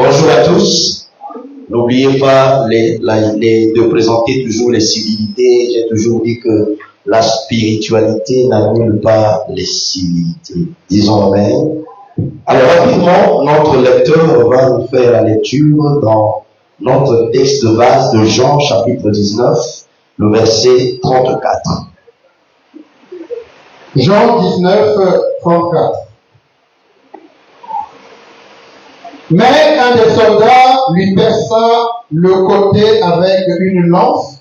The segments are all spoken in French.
Bonjour à tous. N'oubliez pas de présenter toujours les civilités. J'ai toujours dit que la spiritualité n'annule pas les civilités. Disons amen. Alors rapidement, notre lecteur va nous faire la lecture dans notre texte de base de Jean chapitre 19, le verset 34. Jean 19, 34. Mais un des soldats lui perça le côté avec une lance,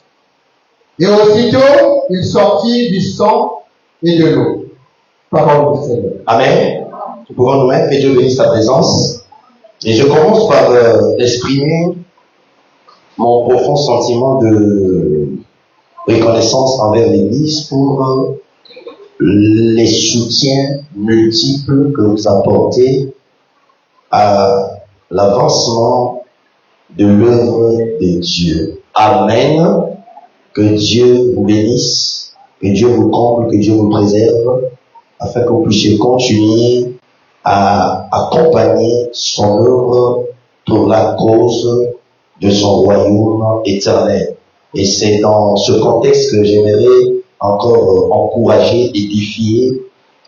et aussitôt il sortit du sang et de l'eau. Parole du Seigneur. Amen. Nous pouvons nous mettre, que Dieu bénisse sa présence. Et je commence par exprimer mon profond sentiment de reconnaissance envers l'Église pour les soutiens multiples que vous apportez à l'avancement de l'œuvre de Dieu. Amen. Que Dieu vous bénisse, que Dieu vous comble, que Dieu vous préserve, afin que vous puissiez continuer à accompagner son œuvre pour la cause de son royaume éternel. Et c'est dans ce contexte que j'aimerais encore encourager, édifier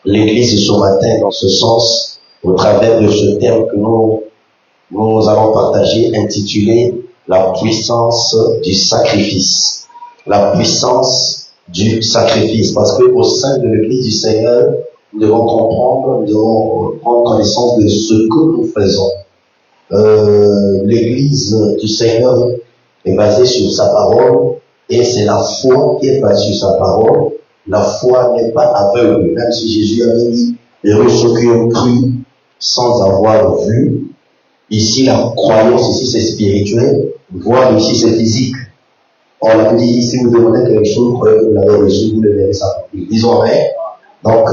l'Église ce matin dans ce sens, au travers de ce thème que nous allons partager, intitulé « La puissance du sacrifice ». La puissance du sacrifice. Parce que au sein de l'Église du Seigneur, nous devons comprendre, nous devons prendre connaissance de ce que nous faisons. L'Église du Seigneur est basée sur sa parole, et c'est la foi qui est basée sur sa parole. La foi n'est pas aveugle, même si Jésus avait dit « Heureux ceux qui ont cru sans avoir vu ». Ici, la croyance, ici, c'est spirituel, voir ici, c'est physique. On l'a dit, si vous demandez quelque chose, vous l'avez reçu, vous le verrez ça. Disons amen. Donc,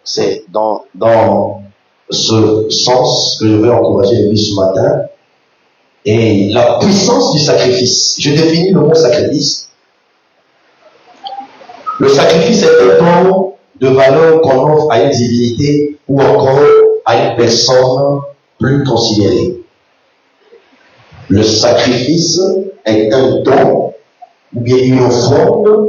c'est dans ce sens que je veux encourager l'Église ce matin. Et la puissance du sacrifice. Je définis le mot sacrifice. Le sacrifice est un don de valeur qu'on offre à une divinité ou encore à une personne plus considérée. Le sacrifice est un don ou bien une offrande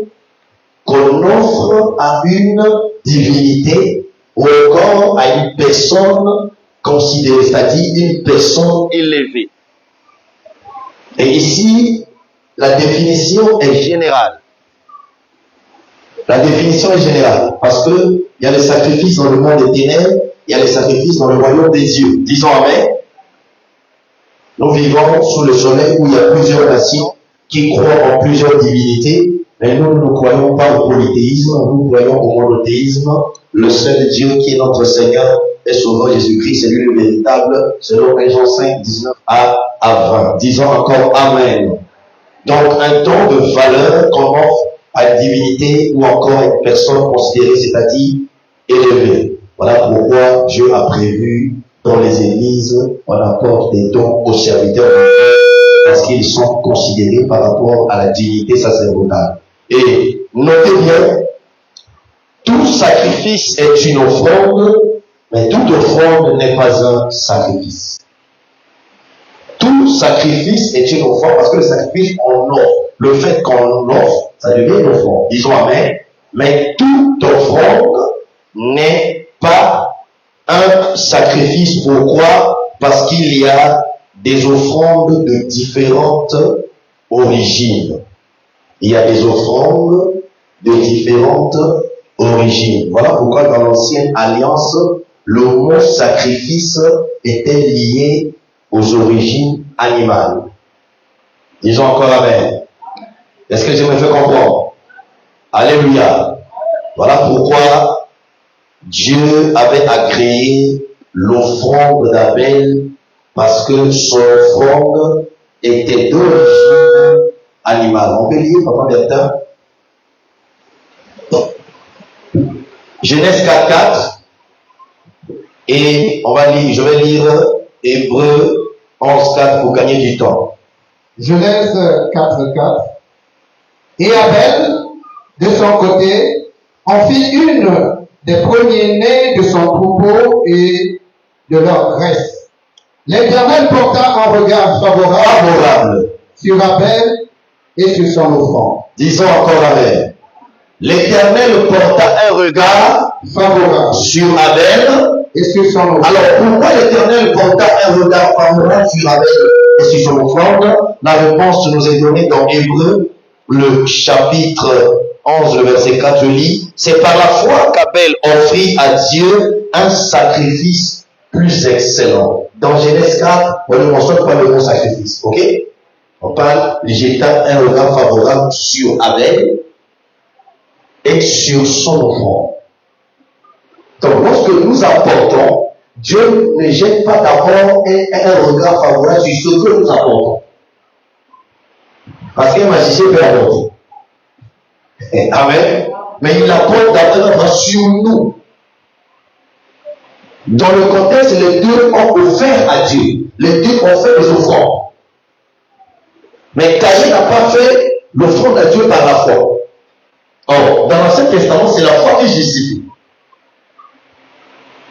qu'on offre à une divinité ou encore à une personne considérée, c'est-à-dire une personne élevée. Et ici, la définition est générale. La définition est générale parce que il y a les sacrifices dans le monde des ténèbres, il y a les sacrifices dans le royaume des dieux. Disons amen. Nous vivons sous le soleil où il y a plusieurs nations qui croient en plusieurs divinités, mais nous ne croyons pas au polythéisme, nous croyons au monothéisme. Le seul Dieu qui est notre Seigneur et Sauveur Jésus-Christ, c'est lui le véritable, selon Jean 5, 19 à 20. Disons encore amen. Donc un don de valeur qu'on offre à une divinité ou encore à une personne considérée, c'est-à-dire élevée. Voilà pourquoi Dieu a prévu dans les églises, on apporte des dons aux serviteurs de Dieu parce qu'ils sont considérés par rapport à la dignité sacerdotale. Et notez bien, tout sacrifice est une offrande, mais toute offrande n'est pas un sacrifice. Tout sacrifice est une offrande parce que le sacrifice, on offre. Le fait qu'on offre, ça devient une offrande. Disons amen. Mais toute offrande n'est pas un sacrifice. Pourquoi? Parce qu'il y a des offrandes de différentes origines. Il y a des offrandes de différentes origines. Voilà pourquoi dans l'ancienne alliance, le mot sacrifice était lié aux origines animales. Disons encore amen. Est-ce que je me fais comprendre? Alléluia. Voilà pourquoi Dieu avait agréé l'offrande d'Abel parce que son offrande était d'origine animale. On peut lire, Papa Bertin? Genèse 4.4 et on va lire, je vais lire Hébreux 11.4 pour gagner du temps. Genèse 4.4. Et Abel, de son côté, en fit une des premiers-nés de son troupeau et de leur graisse. L'Éternel porta un regard favorable sur Abel et sur son offrande. Disons encore Amen. L'Éternel porta un regard Favorable sur Abel. et sur son offrande. Alors, pourquoi l'Éternel porta un regard favorable sur Abel et sur son offrande? La réponse nous est donnée dans Hébreux, le chapitre 11, le verset 4, je lis. C'est par la foi qu'Abel offrit à Dieu un sacrifice plus excellent. Dans Genèse 4, on ne mentionne pas le mot sacrifice, ok? On parle, jetant un regard favorable sur Abel et sur son offrande. Donc, lorsque nous apportons, Dieu ne jette pas d'abord un regard favorable sur ce que nous apportons. Parce qu'un magicien peut apporter. Amen. Mais il apporte d'abord sur nous. Dans le contexte, les deux ont offert à Dieu. Les deux ont fait des offrandes. Mais Caïn n'a pas fait l'offrande à Dieu par la foi. Or, dans l'Ancien Testament, c'est la foi qui justifie.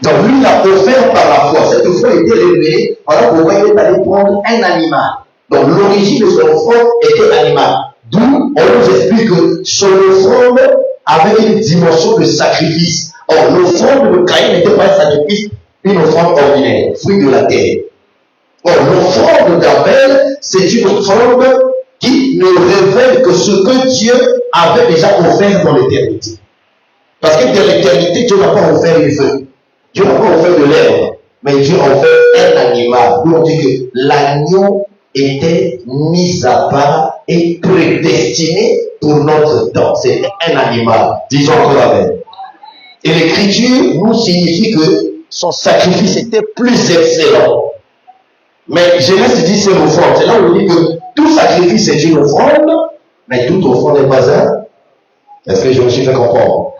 Donc lui, il a offert par la foi. Cette foi était élevée. Voilà pourquoi il est allé prendre un animal. Donc l'origine de son offrande était animale. D'où on nous explique que son offrande avait une dimension de sacrifice. Or, l'offrande de Caïn n'était pas un sacrifice, une offrande ordinaire, fruit de la terre. Or, l'offrande d'Abel, c'est une offrande qui ne révèle que ce que Dieu avait déjà offert dans l'éternité. Parce que dans l'éternité, Dieu n'a pas offert une feuille. Dieu n'a pas offert de l'herbe. Mais Dieu a offert un animal. Nous on dit que l'agneau était mis à part et prédestiné pour notre temps. C'est un animal. Disons encore Amen. Et l'écriture nous signifie que son sacrifice était plus excellent. Mais Genèse dit c'est l'offrande. C'est là où on dit que tout sacrifice est une offrande, mais toute offrande n'est pas un. Est-ce que je me suis fait comprendre?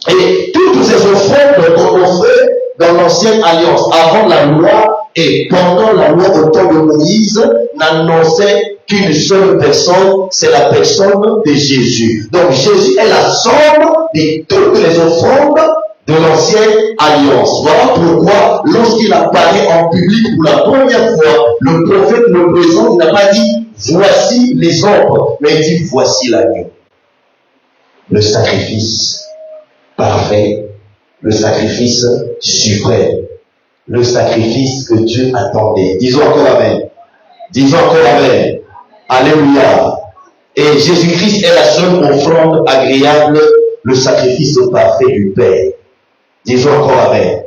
Et toutes ces offrandes qu'on offrait dans l'ancienne alliance, avant la loi et pendant la loi au temps de Moïse, n'annonçaient qu'une seule personne, c'est la personne de Jésus. Donc Jésus est la somme de toutes les offrandes de l'ancienne alliance. Voilà pourquoi, lorsqu'il apparaît en public pour la première fois, le prophète le présente, il n'a pas dit voici les ombres, mais il dit voici l'agneau. Le sacrifice parfait, le sacrifice suprême, le sacrifice que Dieu attendait. Disons encore Amen. Disons encore Amen. Alléluia. Et Jésus-Christ est la seule offrande agréable, le sacrifice parfait du Père. Disons encore Amen.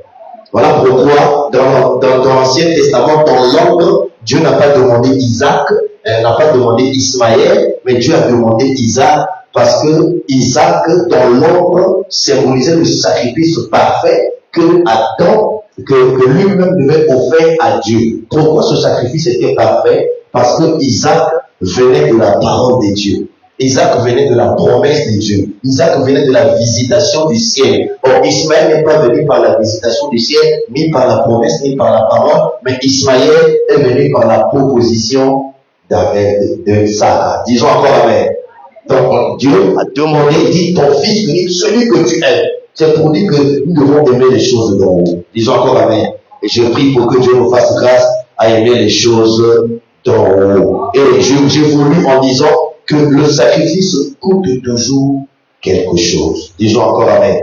Voilà pourquoi dans l'Ancien Testament, dans l'ordre, Dieu n'a pas demandé Isaac, n'a pas demandé Ismaël, mais Dieu a demandé Isaac, parce que Isaac, dans l'ordre, symbolisait le sacrifice parfait que Adam, que lui-même devait offrir à Dieu. Pourquoi ce sacrifice était parfait? Parce que Isaac venait de la parole de Dieu. Isaac venait de la promesse de Dieu. Isaac venait de la visitation du ciel. Or, Ismaël n'est pas venu par la visitation du ciel, ni par la promesse, ni par la parole, mais Ismaël est venu par la proposition de Sarah. Disons encore Amen. Donc, Dieu a demandé, il dit, ton fils unique, celui que tu aimes. C'est pour dire que nous devons aimer les choses d'en haut. Disons encore Amen. Et je prie pour que Dieu nous fasse grâce à aimer les choses d'en haut. Et j'évolue en disant que le sacrifice coûte toujours quelque chose. Disons encore Amen.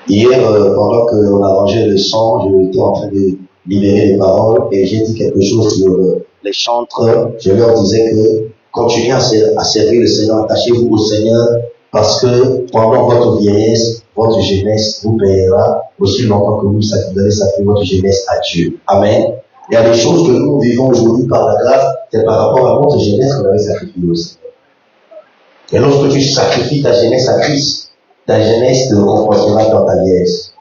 Hier, pendant qu'on arrangeait le son, j'étais en train de libérer les paroles et j'ai dit quelque chose sur les chantres. Je leur disais que continuez à servir le Seigneur, attachez-vous au Seigneur, parce que pendant votre vieillesse, votre jeunesse vous payera aussi longtemps que vous allez sacrifier votre jeunesse à Dieu. Amen. Il y a des choses que nous vivons aujourd'hui par la grâce, c'est par rapport à votre jeunesse qu'on avait sacrifié aussi. Et lorsque tu sacrifies ta jeunesse à Christ, ta jeunesse te récompensera dans ta vieillesse.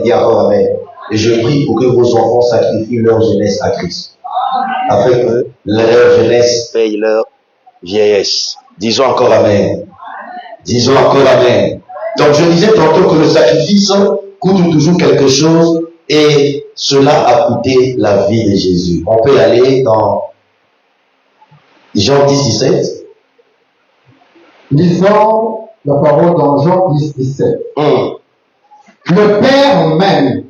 Dis encore Amen. Et je prie pour que vos enfants sacrifient leur jeunesse à Christ, afin que leur jeunesse paye leur vieillesse. Disons encore Amen. Disons encore Amen. Donc je disais tantôt que le sacrifice coûte toujours quelque chose et cela a coûté la vie de Jésus. On peut aller dans Jean 10, 17. Lisons la parole dans Jean 10, 17. le Père m'aime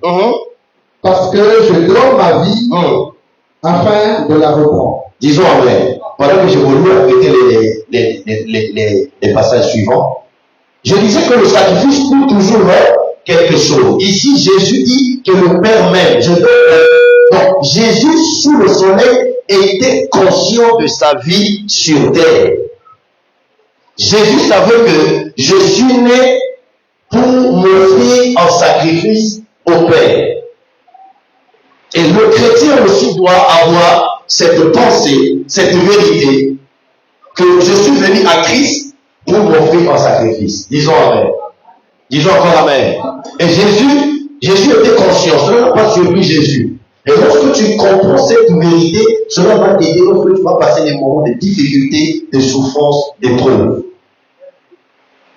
parce que je donne ma vie afin de la reprendre. Disons Amen. Pendant que je voulais répéter les passages suivants, je disais que le sacrifice coûte toujours quelque chose. Ici, Jésus dit que le Père m'aime. Donc, Jésus, sous le soleil, était conscient de sa vie sur terre. Jésus savait que je suis né pour m'offrir en sacrifice au Père. Et le chrétien aussi doit avoir cette pensée, cette vérité, que je suis venu à Christ pour m'offrir en sacrifice. Disons Amen. Disons encore Amen. Et Jésus était conscient. Cela n'a pas surpris Jésus. Et lorsque tu comprends cette vérité, cela va t'aider lorsque tu vas passer des moments de difficultés, de souffrance, d'épreuves.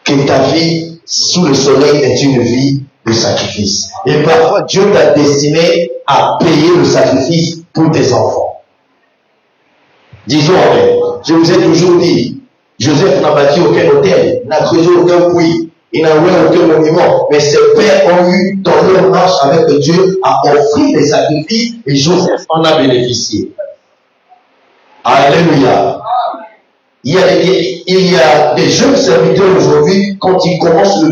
Que ta vie sous le soleil est une vie de sacrifice. Et parfois, Dieu t'a destiné à payer le sacrifice pour tes enfants. Disons Amen. Je vous ai toujours dit, Joseph n'a bâti aucun hôtel, n'a creusé aucun puits, il n'a ouvert aucun monument, mais ses pères ont eu dans leur marche avec Dieu à offrir des sacrifices et Joseph en a bénéficié. Alléluia. Il y a des jeunes serviteurs aujourd'hui, quand ils commencent le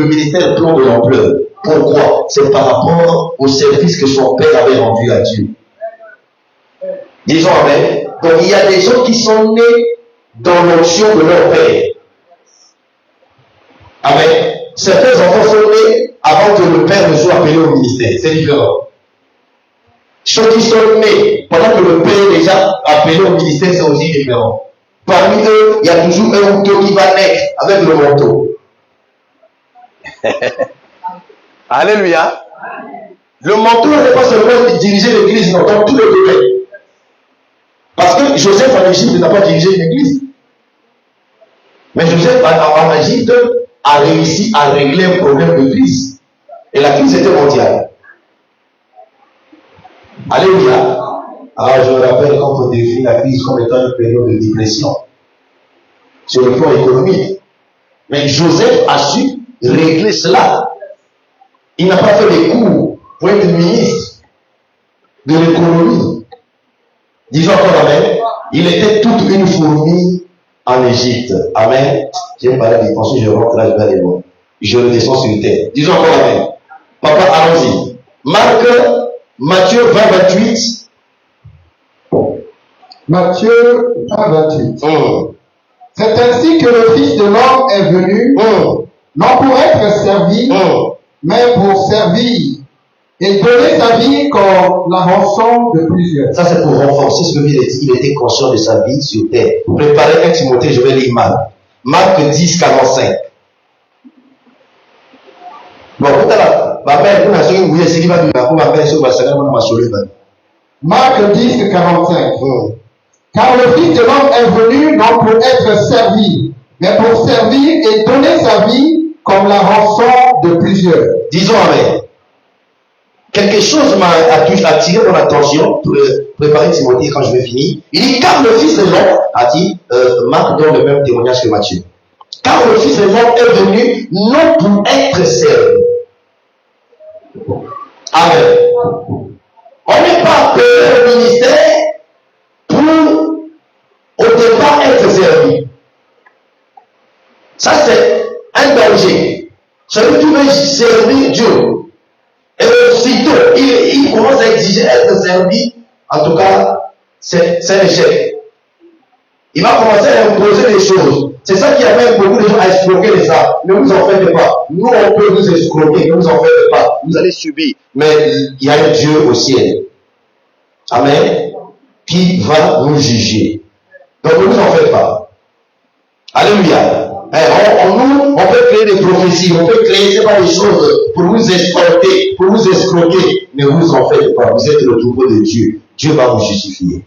ministère prend de l'ampleur. Pourquoi? C'est par rapport au service que son père avait rendu à Dieu. Disons Amen. Donc il y a des gens qui sont nés dans l'onction de leur père. Amen. Certains enfants sont nés avant que le père ne soit appelé au ministère. C'est différent. Ceux qui sont nés pendant que le père est déjà appelé au ministère, c'est aussi différent. Parmi eux, il y a toujours un ou deux qui va naître avec le manteau. Alléluia. Le manteau n'est pas seulement diriger l'église, mais dans tous les domaines. Parce que Joseph en Égypte n'a pas dirigé une église. Mais Joseph en Égypte a réussi à régler un problème de crise. Et la crise était mondiale. Alléluia. Alors je me rappelle quand on définit la crise comme étant une période de dépression sur le plan économique. Mais Joseph a su régler cela. Il n'a pas fait des cours pour être ministre de l'économie. Disons encore Amen. Il était toute une fourmi en Égypte. Amen. J'ai parlé des pensées, je rentre là, je vais aller loin. Je redescends sur terre. Disons encore Amen. Papa, allons-y. Matthieu 20, 28. Matthieu 20, 28. C'est ainsi que le Fils de l'homme est venu, non pour être servi, mais pour servir et donner sa vie comme la rançon de plusieurs. Ça, c'est pour renforcer ce que il était conscient de sa vie sur terre. Préparez 1 Timothée, je vais lire Marc 10, 45. Bon, Marc 10, 45. Car le Fils de l'homme est venu non pour être servi, mais pour servir et donner sa vie comme la rançon de plusieurs. Disons Amen. Quelque chose m'a attiré mon attention pour préparer Timothée quand je vais finir. Il dit, car le Fils de l'homme, a dit, Marc donne le même témoignage que Matthieu. Car le Fils de l'homme est venu non pour être servi. Amen. On n'est pas appelé au ministère pour au départ être servi. Ça c'est un danger. Celui qui veut servir Dieu, et aussitôt il commence à exiger être servi, en tout cas, c'est un échec. Il va commencer à imposer des choses. C'est ça qui amène beaucoup de gens à escroquer les âmes. Ne vous en faites pas. Nous, on peut vous escroquer, ne vous en faites pas. Vous allez subir. Mais il y a un Dieu au ciel. Amen. Qui va nous juger. Donc ne vous en faites pas. Alléluia. On peut créer des prophéties, on peut créer des choses pour vous escroquer, Ne vous en faites pas. Vous êtes le troupeau de Dieu. Dieu va vous justifier.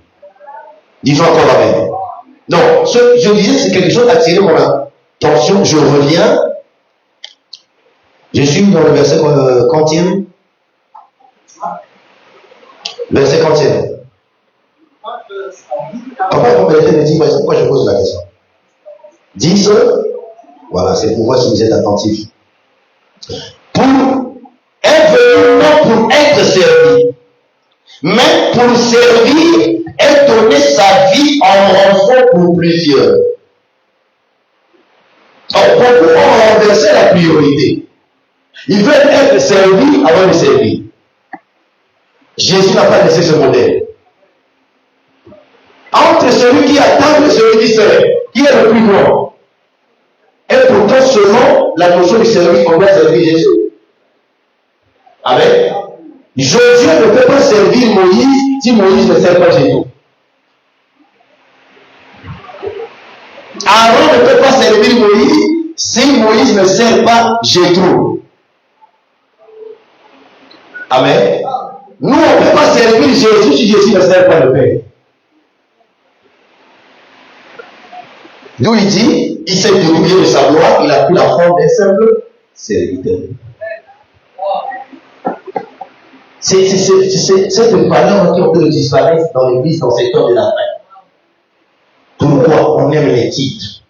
Disons encore Amen. Donc, ce que je disais, c'est quelque chose qui a attiré mon attention. Je reviens. Je suis dans le verset quantième. Verset quantième. Papa, me dit, pourquoi je pose la question? 10. Voilà, c'est pour voir si vous êtes attentifs. Pour venu non pour être servi, mais pour servir et donner sa vie en rançon pour plusieurs. Alors, beaucoup ont renversé la priorité. Ils veulent être servis avant de servir. Jésus n'a pas laissé ce modèle. Entre celui qui attend et celui qui sert, qui est le plus grand? Et pourtant, selon la notion du service, on doit servir Jésus. Amen. Josué ne peut pas servir Moïse si Moïse ne sert pas Jésus. Aaron ne peut pas servir Moïse si Moïse ne sert pas Jésus. Amen. Nous, on ne peut pas servir Jésus si Jésus ne sert pas le Père. D'où il dit, il s'est dérouillé de sa gloire, il a pris la forme d'un simple serviteur. C'est cette valeur qui ont fait disparaître dans l'église dans ce temps de la fin. Pourquoi on aime les titres?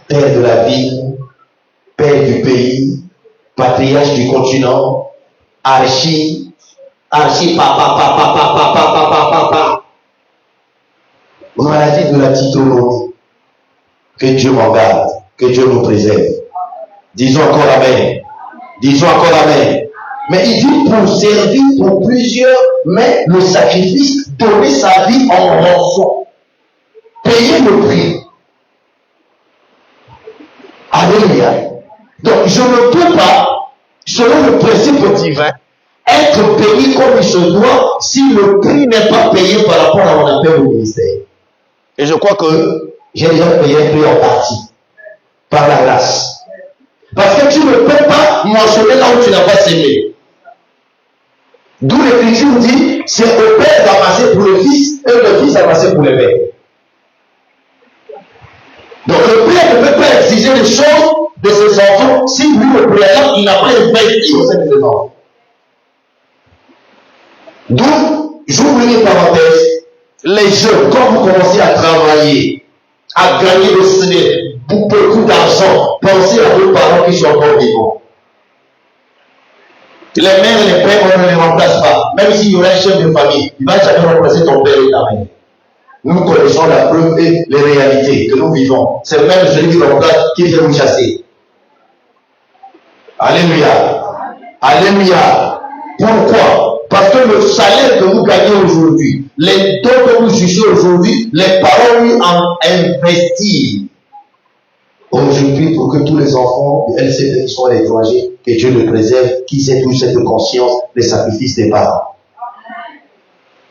Père de la ville, Père du pays, patriarche du continent, archi, papa. Maladie de la titologie. Que Dieu m'en garde, que Dieu nous préserve. Disons encore Amen. Disons encore Amen. Mais il dit pour servir pour plusieurs, mais le sacrifice, donner sa vie en rançon. Payer le prix. Alléluia. Donc je ne peux pas, selon le principe divin, être payé comme il se doit si le prix n'est pas payé par rapport à mon appel au ministère. Et je crois que j'ai déjà payé un prix en partie par la grâce. Parce que tu ne peux pas mentionner là où tu n'as pas semé. D'où l'Écriture dit, c'est au Père d'amasser pour le Fils et le Fils d'amasser pour le Père. Donc le Père ne peut pas exiger des choses de ses enfants si lui, le préalable, il n'a pas investi au sein de ses enfants. D'où, j'ouvre une parenthèse, les jeunes, quand vous commencez à travailler, à gagner le salaire, beaucoup d'argent, pensez à vos parents qui sont encore vivants. Les mères et les pères, on ne les remplace pas. Même s'il y aurait un chef de famille, il ne va jamais remplacer ton père et ta mère. Nous connaissons la preuve et les réalités que nous vivons. C'est même celui qui remplace qui vient nous chasser. Alléluia. Alléluia. Pourquoi? Parce que le salaire que vous gagnez aujourd'hui, les dons que vous jugez aujourd'hui, les parents ont investi aujourd'hui pour que tous les enfants de LCP qui sont à l'étranger, que Dieu le préserve, qu'ils aient tous cette conscience des sacrifices des parents.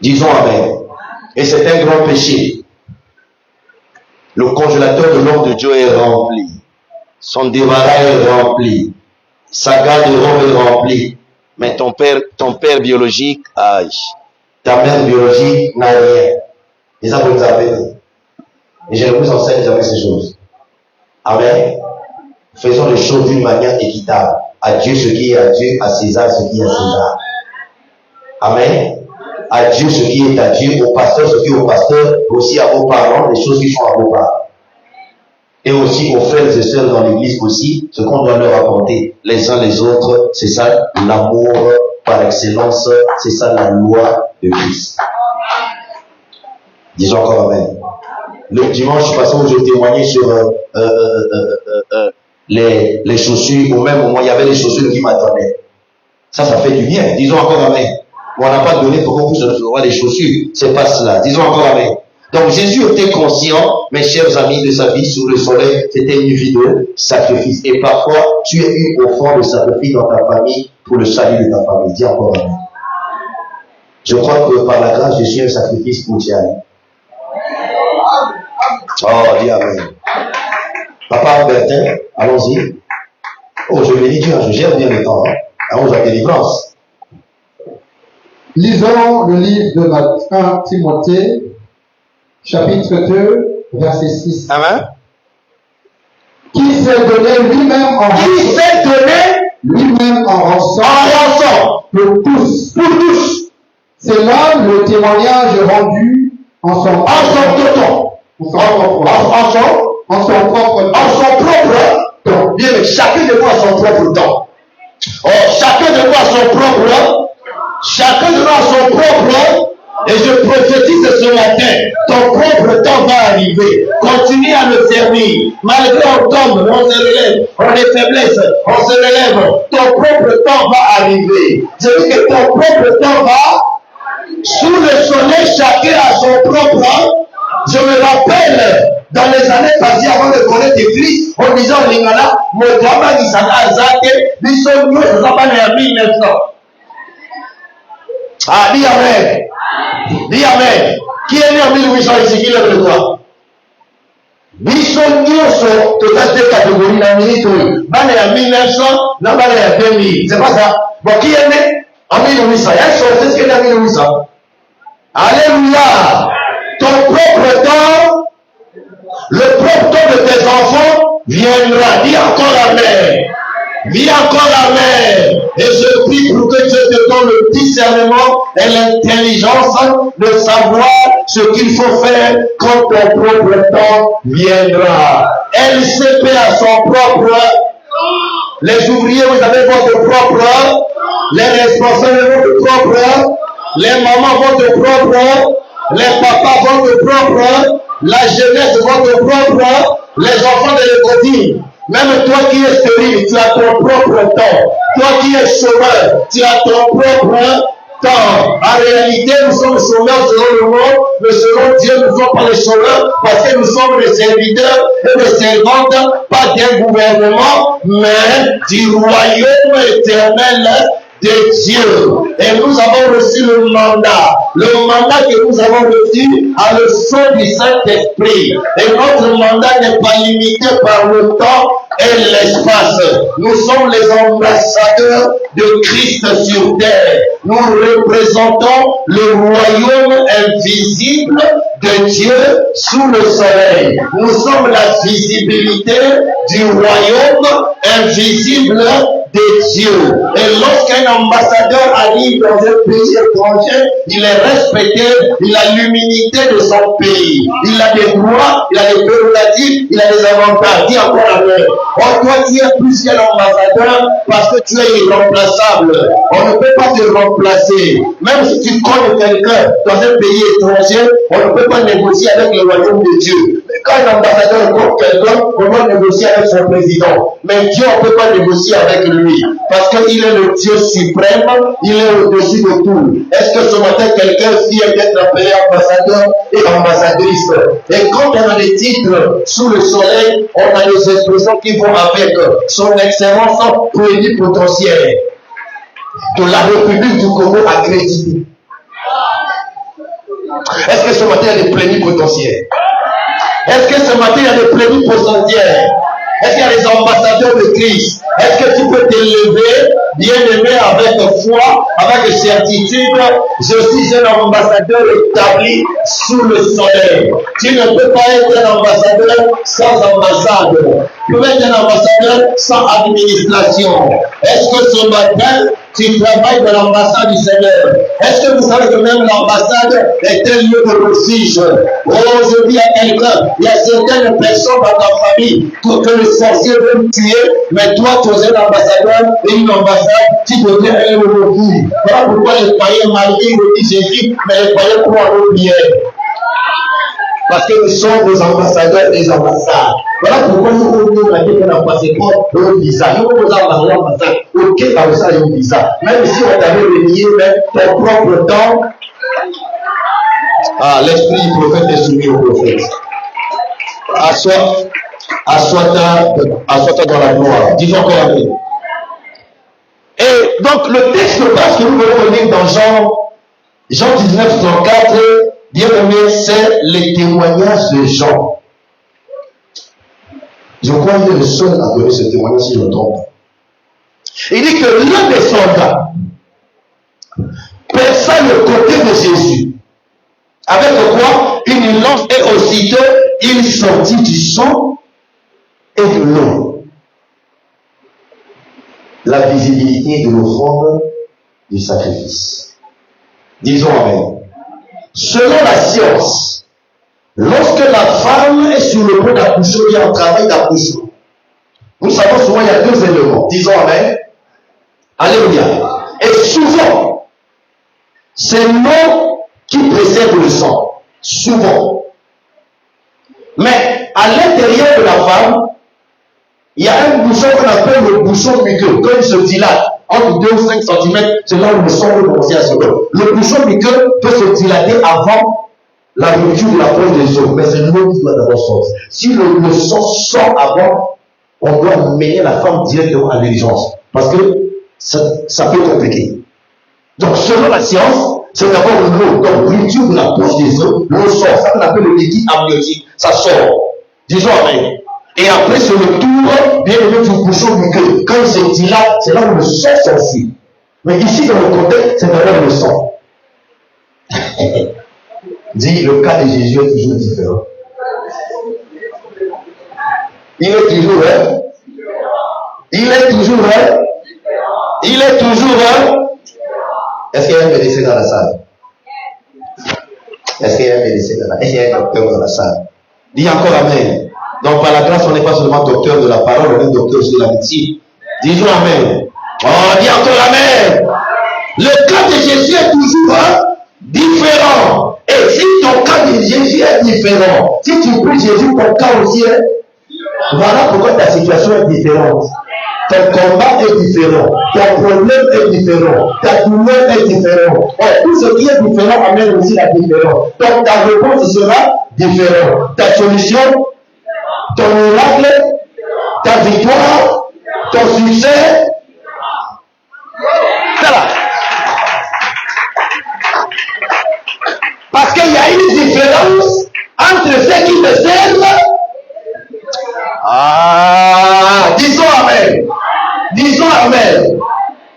Disons Amen. Et c'est un grand péché. Le congélateur de l'homme de Dieu est rempli. Son débarras est rempli. Sa garde-robe est remplie. Mais ton père biologique, ta mère biologique n'a rien. Et ça, vous nous avez dit. Et je ne vous enseigne jamais ces choses. Amen. Faisons les choses d'une manière équitable. À Dieu ce qui est à Dieu, à César ce qui est à César. Amen. À Dieu ce qui est à Dieu, au pasteur ce qui est au pasteur, aussi à vos parents, les choses qui sont à vos parents. Et aussi aux frères et sœurs dans l'église aussi, ce qu'on doit leur apporter les uns les autres, c'est ça l'amour par excellence, c'est ça la loi de Christ. Disons encore Amen. Le dimanche passé où je témoignais sur les chaussures, au même moment il y avait les chaussures qui m'attendaient. Ça fait du bien. Disons encore Amen. On n'a pas donné pour qu'on puisse recevoir les chaussures. C'est pas cela. Disons encore Amen. Donc Jésus était conscient, mes chers amis, de sa vie sous le soleil. C'était une vie de sacrifice. Et parfois, tu es une offrande de sacrifice dans ta famille pour le salut de ta famille. Dis encore Amen. Je crois que par la grâce, je suis un sacrifice pour Dieu. Oh, dis Amen. Papa Bertin, allons-y. Oh, je bénis Dieu, je gère bien le temps. Allons à la délivrance. Lisons le livre de 1 Timothée, chapitre 2, verset 6. Amen. Qui s'est donné lui-même en rançon pour tous. C'est là le témoignage rendu en son propre temps. Bien, chacun de nous a son propre temps. Oh, chacun de nous a son propre. Chacun de nous a son propre. Et je prophétise ce matin, ton propre temps va arriver. Continue à le servir. Malgré on tombe, on se relève, on est faiblesse, on se relève. Ton propre temps va arriver. Je dis que ton propre temps va. Sous le soleil, chacun a son propre. Je me rappelle, dans les années passées, avant de connaître Christ, on disait au Lingala, mon travail, il s'en a zaté, ils sont mieux, ils sont pas nés en 1900. Ah, dis Amen. Dis Amen. Qui est né en 1800 ici? Qui lève le doigt? Biso nyonso toza deux catégories dans minute oyo. Bana ya 1900, na bana ya 2000. C'est pas ça. Bon, qui est né en 1800? Il y a une chose, c'est ce qu'il est en 1800. Alléluia. Ton propre temps, le propre temps de tes enfants viendra. Dis encore Amen. Dis encore Amen. Et je prie pour que Dieu te donne le discernement et l'intelligence de savoir ce qu'il faut faire quand ton propre temps viendra. LCP a son propre. Les ouvriers, vous avez votre propre. Les responsables, votre propre. Les mamans, votre propre. Les papas, votre propre. La jeunesse, votre propre. Les enfants de l'école. Même toi qui es stérile, tu as ton propre temps. Toi qui es chômeur, tu as ton propre temps. En réalité, nous sommes chômeurs selon le monde, mais selon Dieu, nous ne sommes pas les chômeurs parce que nous sommes les serviteurs et les servantes, pas d'un gouvernement, mais du royaume éternel de Dieu. Et nous avons reçu le mandat. Le mandat que nous avons reçu à le son du Saint-Esprit. Et notre mandat n'est pas limité par le temps et l'espace. Nous sommes les ambassadeurs de Christ sur terre. Nous représentons le royaume invisible de Dieu sous le soleil. Nous sommes la visibilité du royaume invisible de Dieu. Et lorsqu'un ambassadeur arrive dans un pays étranger, il est respecté, il a l'humilité de son pays. Il a des droits, il a des prérogatives, il a des avantages. Dis encore Amen. Or, toi, tu es plus qu'un ambassadeur parce que tu es irremplaçable. On ne peut pas te remplacer. Même si tu connais quelqu'un dans un pays étranger, on ne peut pas négocier avec le royaume de Dieu. Quand un ambassadeur compte quelqu'un, on doit négocier avec son président. Mais Dieu, on ne peut pas négocier avec lui. Parce qu'il est le Dieu suprême, il est au-dessus de tout. Est-ce que ce matin, quelqu'un qui est d'être appelé ambassadeur et ambassadrice? Et quand on a des titres sous le soleil, on a des expressions qui vont avec son excellence plénipotentiaire de la République du Congo accréditée. Est-ce que ce matin, il y a des plénipotentiaires? Est-ce que ce matin, il y a des plénipotentiaires? Est-ce qu'il y a des ambassadeurs de Christ? Est-ce que tu peux t'élever, bien aimé, avec foi, avec certitude? Je suis un ambassadeur établi sous le soleil. Tu ne peux pas être un ambassadeur sans ambassade. Tu peux être un ambassadeur sans administration. Est-ce que ce matin, tu travailles dans l'ambassade du Seigneur? Est-ce que vous savez que même l'ambassade est un lieu de refuge? Oh, je dis à quelqu'un, il y a certaines personnes dans ta famille que le sorcier veut tuer, mais toi, tu es un ambassadeur et une ambassade, tu deviens un refuge. Voilà pourquoi les païens malgré le dit Jésus, mais les païens croient en prière. Parce que nous sommes des ambassadeurs des ambassades. Voilà pourquoi nous avons un passeport et un visa. Nous avons un ambassade. Ok, ça a un visa. Même si on t'avait renié ton propre temps, l'esprit du prophète est soumis au prophète. Assois-toi dans la gloire. Dis encore Amen. Et donc, le texte de base que nous voulons lire dans Jean 19, 34, bien aimé, c'est les témoignages de Jean. Je crois qu'il est le seul à donner ce témoignage si je me trompe. Il dit que l'un des soldats perça le côté de Jésus. Avec quoi? Une lance, et aussitôt il sortit du sang et de l'eau. La visibilité de l'offrande du sacrifice. Disons Amen. Selon la science, lorsque la femme est sur le point d'accoucher, il y a un travail d'accouchement. Nous savons souvent qu'il y a deux éléments. Disons Amen. Alléluia. Et souvent, c'est l'eau qui précède le sang. Souvent. Mais à l'intérieur de la femme, il y a un bouchon qu'on appelle le bouchon muqueux. Quand il se dilate entre 2 ou 5 cm, c'est là où le sang peut commencer à se faire. Le bouchon muqueux peut se dilater avant la rupture de la poche des os. Mais c'est l'eau qui doit d'abord sortir. Si le sang sort avant, on doit mener la femme directement à l'urgence. Parce que ça peut compliquer. Donc, selon la science, c'est d'abord l'eau. Donc, rupture de la poche des os, l'eau sort. Ça qu'on appelle le liquide amniotique. Ça sort. Disons amen. Et après, c'est le tour, bien aimé, du bouchon muqueux. Quand il se dilate, c'est là où le sang s'enfuit. Mais ici, dans le contexte, c'est d'abord le sang. Dis, le cas de Jésus est toujours différent. Il est toujours, hein? Il est toujours, hein? Il est toujours, hein? Est-ce qu'il y a un médecin dans la salle? Est-ce qu'il y a un médecin dans la salle? Est-ce qu'il y a un docteur dans la salle? Dis encore amen. Donc par la grâce, on n'est pas seulement docteur de la parole, on est docteur aussi de la médecine. Disons amen. Oh, dis encore amen. Le cas de Jésus est toujours différent. Et si ton cas de Jésus est différent, si tu pries Jésus, ton cas aussi est. Voilà pourquoi ta situation est différente. Ton combat est différent. Ton problème est différent. Ta douleur est différente. Et tout ce qui est différent amène aussi la différence. Donc ta réponse sera différente. Ta solution, ton miracle, ta victoire, ton succès, ça va. Parce qu'il y a une différence entre ceux qui te servent. Disons amen. Disons amen.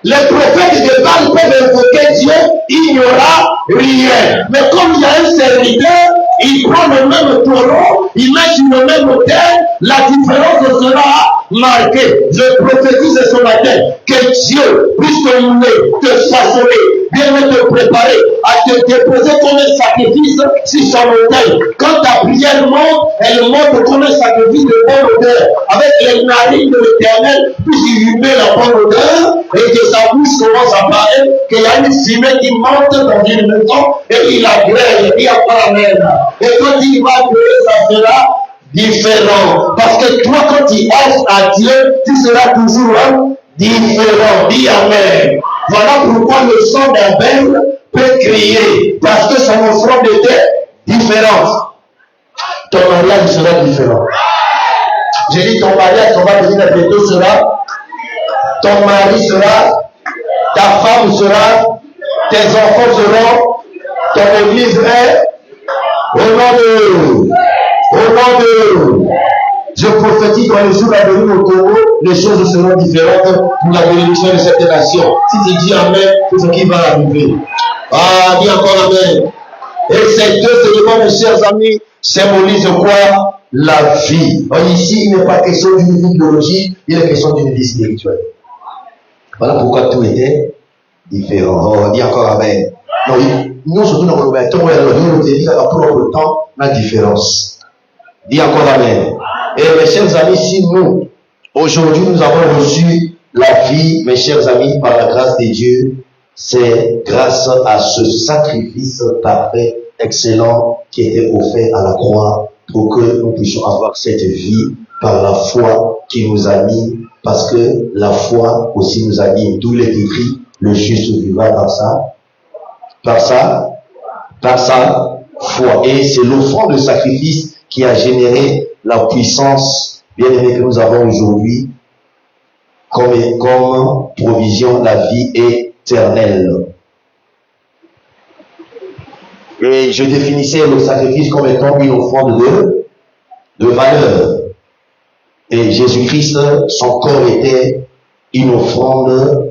Les prophètes de Baal peuvent invoquer Dieu, il n'y aura rien. Mais comme il y a un serviteur, il prend le même taureau, il met sur le même autel, la différence sera marquée. Je prophétise ce matin que Dieu puisse te mouler, te façonner, bien te préparer à te déposer comme un sacrifice sur son autel. Quand ta prière monte, elle monte comme un sacrifice de bonne odeur, avec les narines de l'Éternel, puis il met la bonne odeur, et que sa bouche commence à parler, qu'il y a une fumée qui monte dans une maison, et il agrège, il y a pas la même. Et quand il va prier, ça sera différent. Parce que toi, quand tu offres à Dieu, tu seras toujours différent. Dis amen. Voilà pourquoi le sang d'Abel peut crier. Parce que son offrande était différente. Ton mariage sera différent. J'ai dit ton mariage, on va venir bientôt sera. Ton mari sera. Ta femme sera. Tes enfants seront. Ton église est. Au nom de, je prophétise dans les jours à venir au Congo, les choses seront différentes pour la bénédiction de cette nation. Si tu dis amen, c'est ce qui va arriver. Dis encore amen. Et ces deux éléments, mes chers amis, symbolisent quoi? La vie. Ici, il n'est pas question d'une vie biologique, il est question d'une vie spirituelle. Voilà pourquoi tout était différent. Dis encore amen. Non, nous, surtout dans le temps, nous dit pour le temps, la différence. Dis encore amen. Et mes chers amis, si nous, aujourd'hui, nous avons reçu la vie, mes chers amis, par la grâce de Dieu, c'est grâce à ce sacrifice parfait, excellent, qui était offert à la croix pour que nous puissions avoir cette vie par la foi qui nous a mis, parce que la foi aussi nous a mis, d'où il est écrit, le juste vivra par sa foi. Et c'est l'offrande de sacrifice qui a généré la puissance, bien aimée, que nous avons aujourd'hui comme provision, la vie éternelle. Et je définissais le sacrifice comme étant une offrande de valeur. Et Jésus-Christ, son corps était une offrande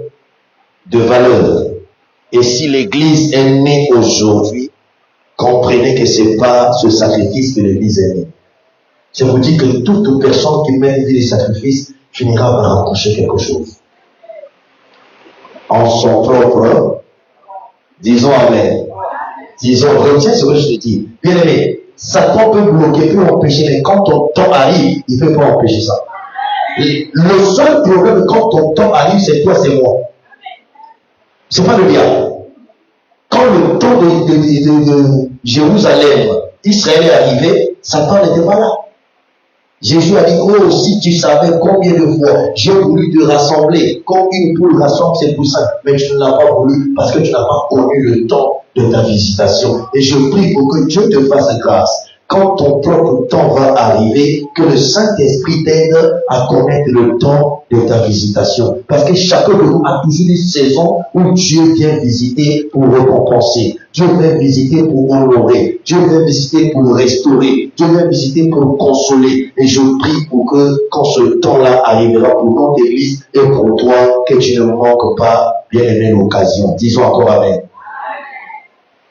de valeur. Et si l'Église est née aujourd'hui, comprenez que ce n'est pas ce sacrifice que l'Église est née. C'est vous dire que toute personne qui met une vie de sacrifice finira par accrocher quelque chose. En son propre, disons amen. Disons, retiens ce que je te dis. Bien aimé, Satan peut bloquer, peut empêcher, mais quand ton temps arrive, il ne peut pas empêcher ça. Le seul problème quand ton temps arrive, c'est toi, c'est moi. C'est pas le diable. Quand le temps de Jérusalem, Israël est arrivé, Satan n'était pas là. Jésus a dit, oh, si tu savais combien de fois j'ai voulu te rassembler, comme une poule rassemble ses poussins, mais tu ne l'as pas voulu parce que tu n'as pas connu le temps de ta visitation. Et je prie pour que Dieu te fasse grâce. Quand ton propre temps va arriver, que le Saint-Esprit t'aide à connaître le temps de ta visitation. Parce que chacun de nous a toujours une saison où Dieu vient visiter pour récompenser. Dieu vient visiter pour honorer. Dieu vient visiter pour restaurer. Dieu vient visiter pour consoler. Et je prie pour que quand ce temps-là arrivera pour notre Église et pour toi, que tu ne manques pas, bien aimé, l'occasion. Disons encore Amen.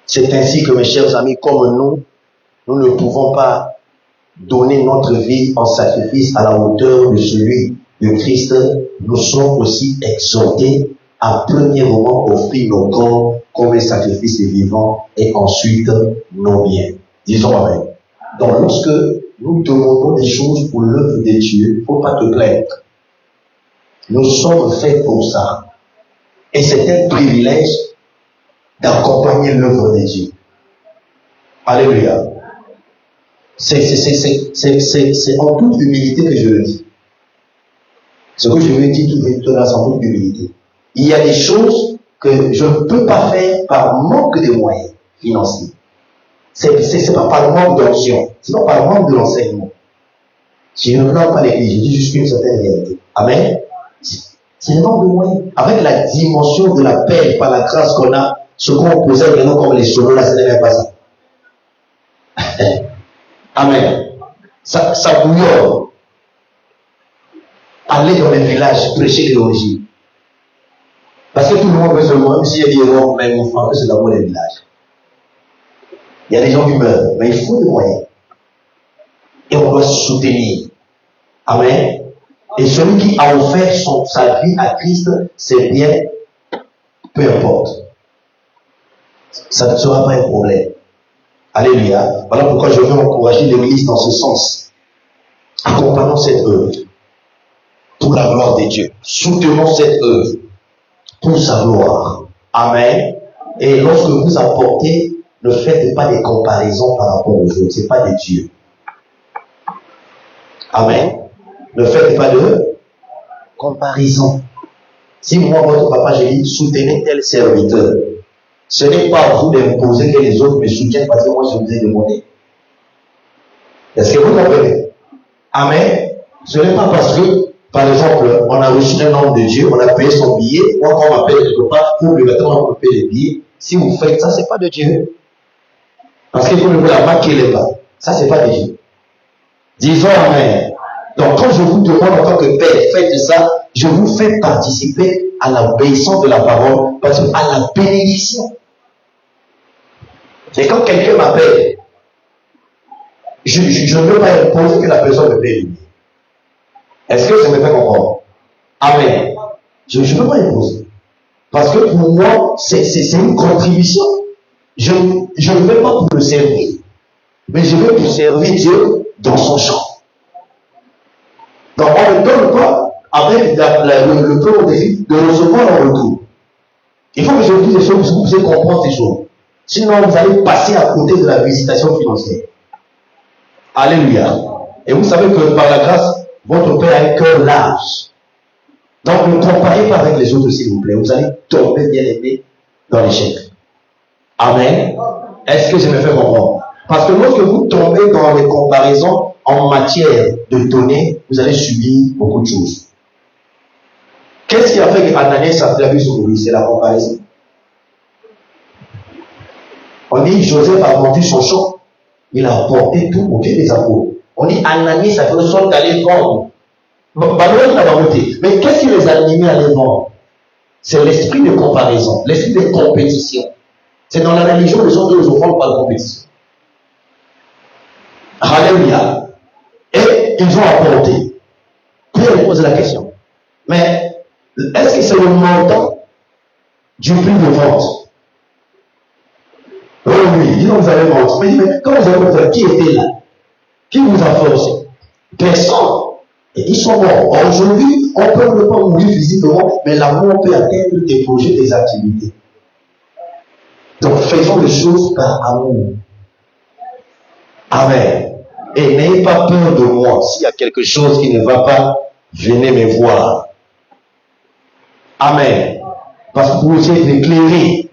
C'est ainsi que mes chers amis, comme nous ne pouvons pas donner notre vie en sacrifice à la hauteur de celui de Christ. Nous sommes aussi exhortés à premièrement offrir nos corps comme un sacrifice vivant et ensuite nos biens. Disons Amen. Donc lorsque nous demandons des choses pour l'œuvre de Dieu, il ne faut pas te plaindre. Nous sommes faits pour ça. Et c'est un privilège d'accompagner l'œuvre de Dieu. Alléluia. C'est en toute humilité que je le dis. Ce que je veux dire tout là, c'est en toute humilité. Il y a des choses que je ne peux pas faire par manque de moyens financiers. C'est pas par manque d'onction, c'est pas par manque de l'enseignement. Je ne blâme pas l'Église, je dis juste une certaine réalité. Amen. C'est le manque de moyens. Avec la dimension de la paix par la grâce qu'on a, ce qu'on posait maintenant comme les solos, là, ce n'est pas ça. Amen. Ça bouillonne. Aller dans les villages, prêcher l'évangile. Parce que tout le monde veut se voir, même s'il y a des erreurs, mais mon frère, c'est l'amour des villages. Il y a des gens qui meurent, mais il faut des moyens. Et on doit se soutenir. Amen. Et celui qui a offert sa vie à Christ, c'est bien, peu importe. Ça ne sera pas un problème. Alléluia. Voilà pourquoi je veux encourager l'Église dans ce sens. Accompagnons cette œuvre pour la gloire de Dieu. Soutenons cette œuvre pour sa gloire. Amen. Et lorsque vous apportez, ne faites pas des comparaisons par rapport aux autres. Ce n'est pas des dieux. Amen. Ne faites pas de comparaison. Si moi, votre papa, j'ai dit, soutenez tel serviteur. Ce n'est pas à vous d'imposer que les autres me soutiennent parce que moi je vous ai demandé. Est-ce que vous comprenez? Amen. Ce n'est pas parce que, par exemple, on a reçu un homme de Dieu, on a payé son billet, moi quand on m'appelle quelque part, il faut obligatoirement payer les billets. Si vous faites ça, c'est pas de Dieu. Parce qu'il faut lever la main qui est là-bas. Ça, c'est pas de Dieu. Disons Amen. Donc quand je vous demande en tant que père, faites ça, je vous fais participer à l'obéissance de la parole, parce que à la bénédiction. Et quand quelqu'un m'appelle, je ne veux pas imposer que la personne me paye. Est-ce que ça me fait comprendre? Amen. Je ne veux pas imposer. Parce que pour moi, c'est une contribution. Je ne veux pas pour le servir, mais je veux pour servir Dieu dans son champ. Donc on ne donne pas avec le plan de recevoir en retour. Il faut que je vous dise des choses pour que vous puissiez comprendre ces choses. Sinon, vous allez passer à côté de la visitation financière. Alléluia. Et vous savez que par la grâce, votre Père a un cœur large. Donc ne comparez pas avec les autres, s'il vous plaît. Vous allez tomber, bien aimé, dans l'échec. Amen. Est-ce que je me fais comprendre? Parce que lorsque vous tombez dans les comparaisons en matière de données, vous allez subir beaucoup de choses. Qu'est-ce qui a fait qu'Ananias a vu sur lui? C'est la comparaison. On dit Joseph a vendu son champ. Il a apporté tout au pied des apôtres. On dit Ananias a fait le soin d'aller vendre. Mais qu'est-ce qui les a animés à les vendre? C'est l'esprit de comparaison, l'esprit de compétition. C'est dans la religion, les gens ne offrent pas de compétition. Alléluia. Et ils ont apporté. Puis on pose la question. Mais est-ce que c'est le montant du prix de vente? Oh oui, dis donc vous avez vendu. Mais quand vous avez vendu, qui était là? Qui vous a forcé? Personne. Et ils sont morts. Aujourd'hui, on peut ne pas mourir physiquement, mais l'amour peut atteindre tes projets, tes activités. Donc faisons les choses par amour. Amen. Et n'ayez pas peur de moi. S'il y a quelque chose qui ne va pas, venez me voir. Amen. Parce que vous êtes éclairés.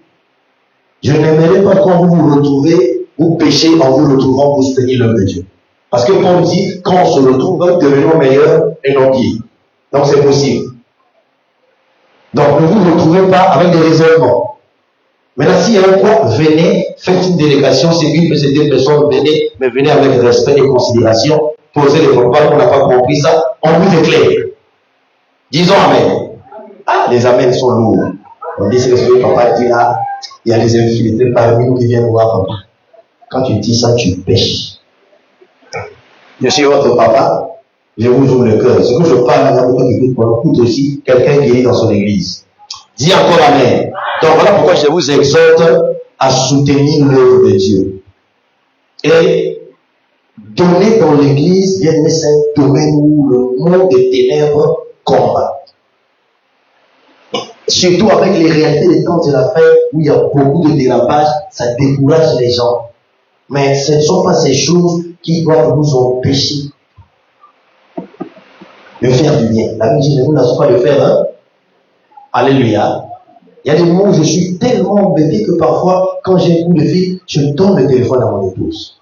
Je n'aimerais pas quand vous vous retrouvez, vous péchez en vous retrouvant pour soutenir l'œuvre de Dieu. Parce que comme on dit, quand on se retrouve, devenons meilleurs et non pires. Donc c'est possible. Donc ne vous retrouvez pas avec des raisonnements. Maintenant, s'il y a un point, venez, faites une délégation, c'est une de ces deux personnes, venez, mais venez avec respect et considération, posez les problèmes, on n'a pas compris ça, on vous éclaire. Disons Amen. Ah, les Amen sont lourds. On dit, c'est que ce papa dit là, il y a des infiltrés parmi nous qui viennent voir papa. Quand tu dis ça, tu pêches. Je suis votre papa, je vous ouvre le cœur. Ce que je parle, là, pourquoi tu écoutes aussi quelqu'un qui est dans son église. Dis encore Amen. Donc voilà pourquoi je vous exhorte à soutenir l'œuvre de Dieu. Et donner dans l'église, bien mais c'est un domaine où le monde des ténèbres combat. Surtout avec les réalités des temps de la fin, où il y a beaucoup de dérapages, ça décourage les gens. Mais ce ne sont pas ces choses qui doivent nous empêcher de faire du bien. La Bible dit, ne vous laissez pas de faire, hein? Alléluia. Il y a des moments où je suis tellement embêté que parfois, quand j'ai un coup de fil, je donne le téléphone à mon épouse.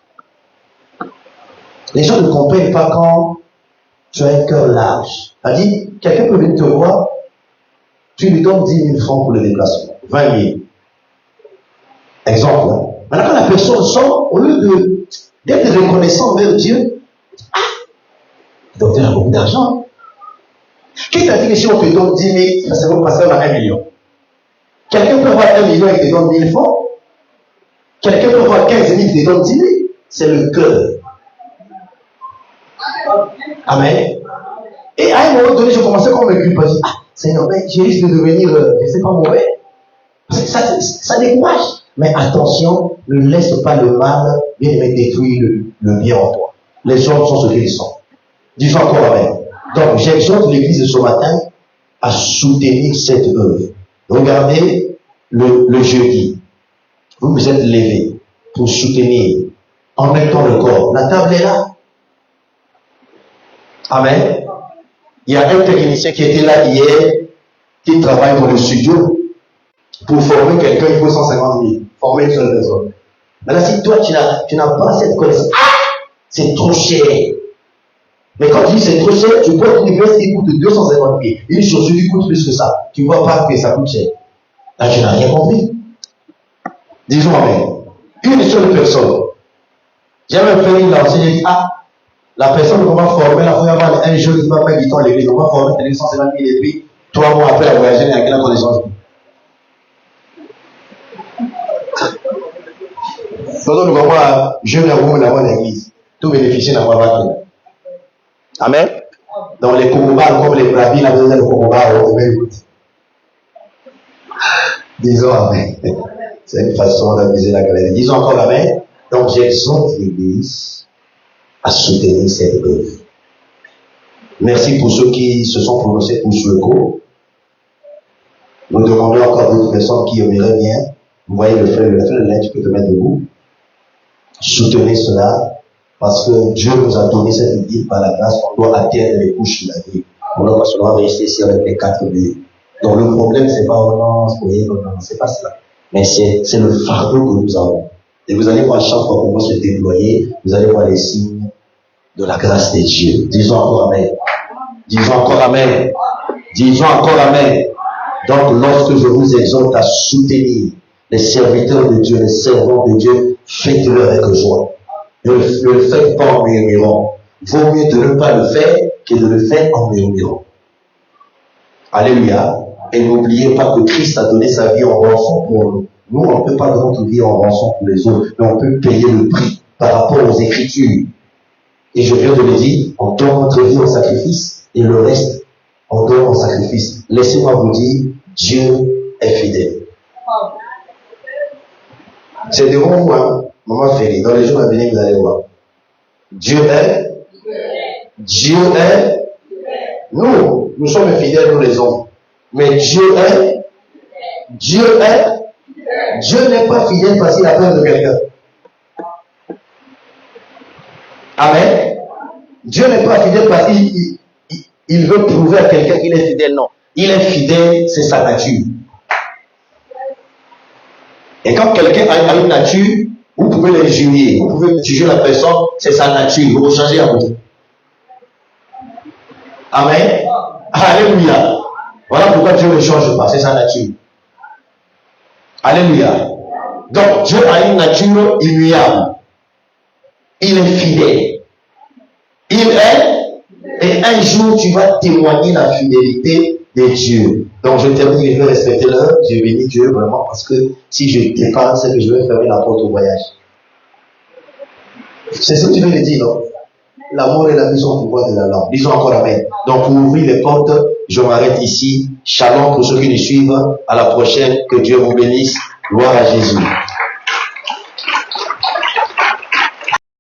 Les gens ne comprennent pas quand tu as un cœur large. C'est-à-dire, quelqu'un peut venir te voir, tu lui donnes 10 000 francs pour le déplacement, 20 000. Exemple. Hein? Maintenant, quand la personne sort, au lieu d'être reconnaissant envers Dieu, le docteur a beaucoup d'argent. Qui t'a dit que si on te donne 10 000, ça va passer à 1 million? Quelqu'un peut avoir 1 million et te donne 1000 francs. Quelqu'un peut avoir 15 000 et te donne 10 000. C'est le cœur. Amen. Et à un moment donné, je commençais comme me culpabiliser. Je dis, Seigneur, mais je risque de devenir, je ne sais pas, mauvais. Parce que ça décourage. Mais attention, ne laisse pas le mal venir détruire le bien en toi. Les hommes sont ce qu'ils sont. Disons encore Amen. Donc, j'exhorte l'église de ce matin à soutenir cette œuvre. Regardez le jeudi. Vous vous êtes levés pour soutenir en mettant le corps. La table est là. Amen. Il y a un technicien qui était là hier, qui travaille dans le studio. Pour former quelqu'un, il faut 150 000. Former une seule personne. Maintenant, si toi, tu n'as pas cette connaissance, c'est trop cher. Mais quand tu dis c'est trop cher, tu vois qu'une veste qui coûte 250 000. Une chaussure qui coûte plus que ça. Tu ne vois pas que ça coûte cher. Là, tu n'as rien compris. Disons Amen. Une seule personne. J'ai même fait une lancée, j'ai dit, la personne qu'on va former, la première fois, un jeune qui va faire du temps à l'église, on va former 250 000 et puis 3 mois après, la voyager, il y a quelle connaissance. Donc, nous voyons jeune à vous dans l'église. Tout bénéficier dans la vague. Amen. Donc, les Kokobas, comme les Bravis, la deuxième Kokobas, on va écouter. Disons Amen. C'est une façon d'amuser la galerie. Disons encore Amen. Donc, j'exhorte l'église à soutenir cette œuvre. Merci pour ceux qui se sont prononcés pour ce cours. Nous demandons encore d'autres personnes qui aimeraient bien. Vous voyez le frère, tu peux te mettre debout. Soutenez cela, parce que Dieu nous a donné cette vie par la grâce, on doit atteindre les couches de la vie. On doit pas seulement rester ici avec les 4 murs. Donc le problème, c'est pas, c'est pas cela. Mais c'est le fardeau que nous avons. Et vous allez voir chaque fois qu'on va se déployer, vous allez voir les signes de la grâce de Dieu. Disons encore Amen. Disons encore Amen. Disons encore Amen. Donc lorsque je vous exhorte à soutenir les serviteurs de Dieu, les servants de Dieu, faites-le avec joie. Ne le faites pas en murmurant. Vaut mieux de ne pas le faire que de le faire en murmurant. Alléluia. Et n'oubliez pas que Christ a donné sa vie en rançon pour nous. Nous, on ne peut pas donner notre vie en rançon pour les autres, mais on peut payer le prix par rapport aux Écritures. Et je viens de le dire, on donne notre vie en sacrifice et le reste, on donne en sacrifice. Laissez-moi vous dire, Dieu est fidèle. C'est devant vous, hein, maman Félie. Dans les jours à venir, vous allez voir. Dieu est. Nous, Nous sommes infidèles, nous les hommes. Mais Dieu n'est pas fidèle parce qu'il a peur de quelqu'un. Amen. Dieu n'est pas fidèle parce qu'il veut prouver à quelqu'un qu'il est fidèle. Non. Il est fidèle, c'est sa nature. Et quand quelqu'un a une nature, vous pouvez l'injurier, vous pouvez juger la personne, c'est sa nature, vous changez à vous. Amen. Alléluia. Voilà pourquoi Dieu ne change pas, c'est sa nature. Alléluia. Donc Dieu a une nature immuable. Il est fidèle. Il est, et un jour tu vas témoigner la fidélité de Dieu. Donc je termine, je vais respecter l'heure, je bénis Dieu vraiment parce que si je dépasse, c'est que je vais fermer la porte au voyage. C'est ce que tu veux me dire, non? L'amour et la vie sont au pouvoir de la langue. Disons encore amen. Donc pour ouvrir les portes, je m'arrête ici. Shalom pour ceux qui nous suivent. À la prochaine. Que Dieu vous bénisse. Gloire à Jésus.